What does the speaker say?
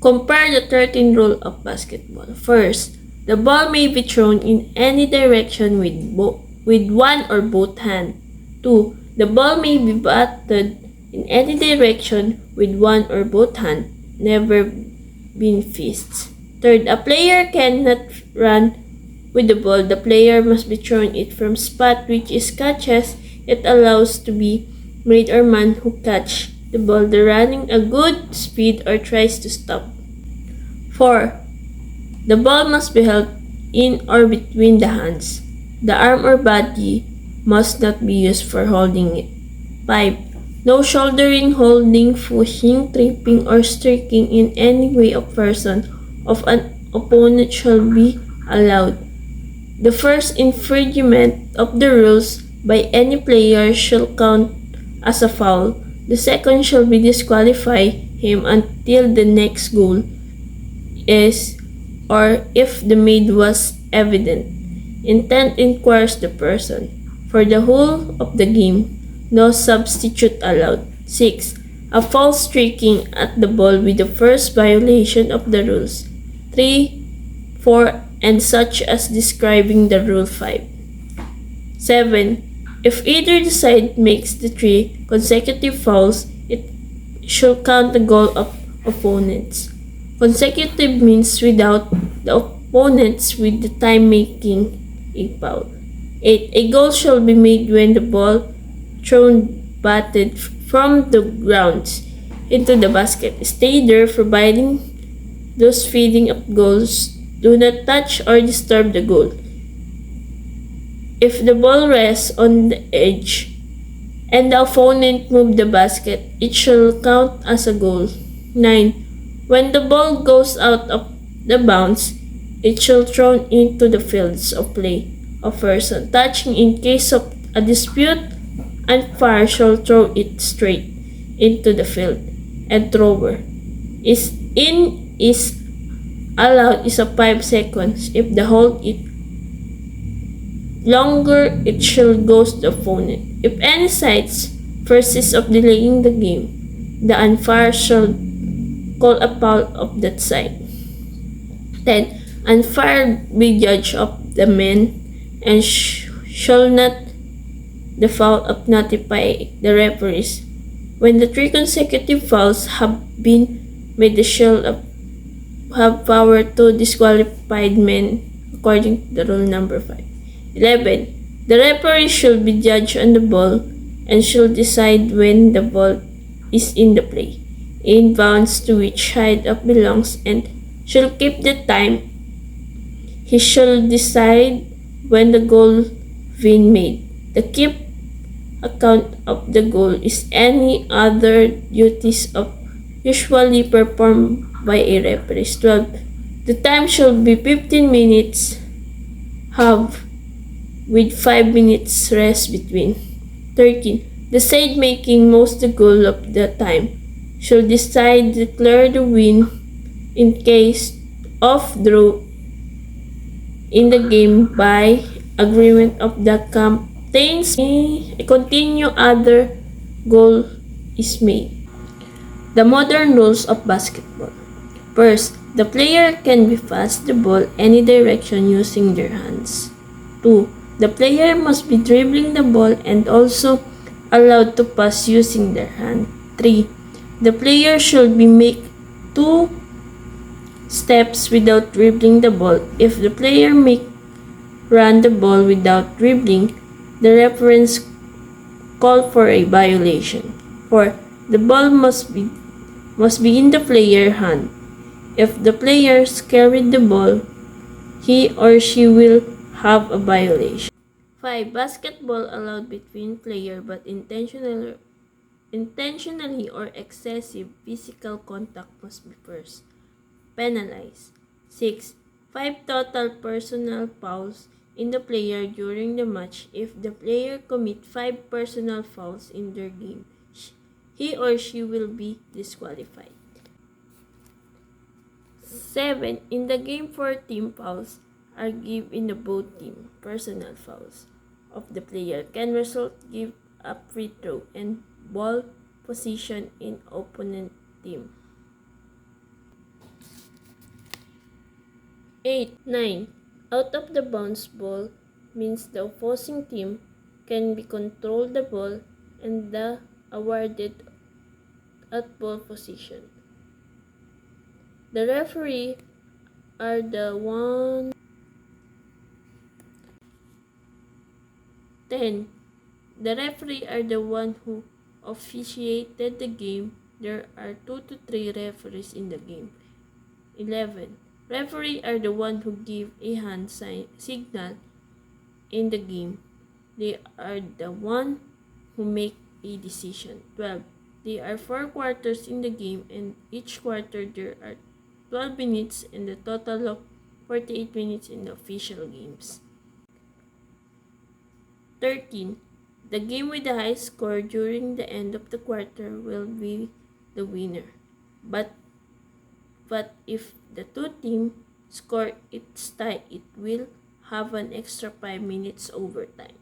Compare the 13th rule of basketball. First, the ball may be thrown in any direction with one or both hands. 2. The ball may be batted in any direction with one or both hands, never been fists. Third, a player cannot run with the ball. The player must be thrown it from spot which is catches it allows to be made or man who catch the ball the running a good speed or tries to stop. 4. The ball must be held in or between the hands. The arm or body must not be used for holding it. 5. No shouldering, holding, pushing, tripping, or striking in any way a person of an opponent shall be allowed. The first infringement of the rules by any player shall count as a foul. The second shall be disqualify him until the next goal is or if the made was evident. Intent inquires the person. For the whole of the game, no substitute allowed. 6. A foul striking at the ball with the first violation of the rules. 3, 4, and such as describing the Rule 5. 7. If either the side makes the 3 consecutive fouls, it shall count the goal of opponents. Consecutive means without the opponents with the time making a foul. 8. A goal shall be made when the ball thrown batted from the grounds into the basket. Stay there, providing those feeding up goals do not touch or disturb the goal. If the ball rests on the edge and the opponent move the basket, it shall count as a goal. 9. When the ball goes out of the bounds, it shall thrown into the fields of play of person touching. In case of a dispute, umpire shall throw it straight into the field, and thrower is allowed is a 5 seconds. If the hold it longer, it shall go to the opponent. If any sides persist of delaying the game, the umpire shall call a foul of that side. 10. Umpire be judge of the men and shall not the foul of notify the referees. When the 3 consecutive fouls have been made, the shall have power to disqualified men according to the rule number 5. 11. The referee shall be judge on the ball and shall decide when the ball is in the play, in bounds to which side it belongs, and shall keep the time. He shall decide when the goal been made. The keep account of the goal is any other duties of usually performed by a referee. 12. The time shall be 15 minutes half with 5 minutes rest between. 13. The side making most the goal of the time shall declare the win in case of draw in the game by agreement of the captains. A continue other goal is made. The modern rules of basketball. First, the player can be pass the ball any direction using their hands. 2. The player must be dribbling the ball and also allowed to pass using their hand. 3. The player should be make 2 steps without dribbling the ball. If the player make run the ball without dribbling, the referees call for a violation. 4. The ball must be in the player hand. If the players carried the ball, he or she will have a violation. 5. Basketball allowed between player but intentionally or excessive physical contact must be first penalized. 6. 5 total personal fouls in the player during the match. If the player commit 5 personal fouls in their game, he or she will be disqualified. 7. In the game, 4 team fouls are given in the both team. Personal fouls of the player can result give a free throw and ball position in opponent team. 8. 9. Out of the bounds ball means the opposing team can be control the ball and the awarded at ball position. The referee are the one. 10. The referee are the one who officiated the game. There are 2 to 3 referees in the game. 11. Referee are the one who give a hand signal in the game. They are the one who make a decision. 12. There are 4 quarters in the game and each quarter there are 12 minutes and a total of 48 minutes in the official games. 13. The game with the highest score during the end of the quarter will be the winner. But if the two teams score its tie, it will have an extra 5 minutes overtime.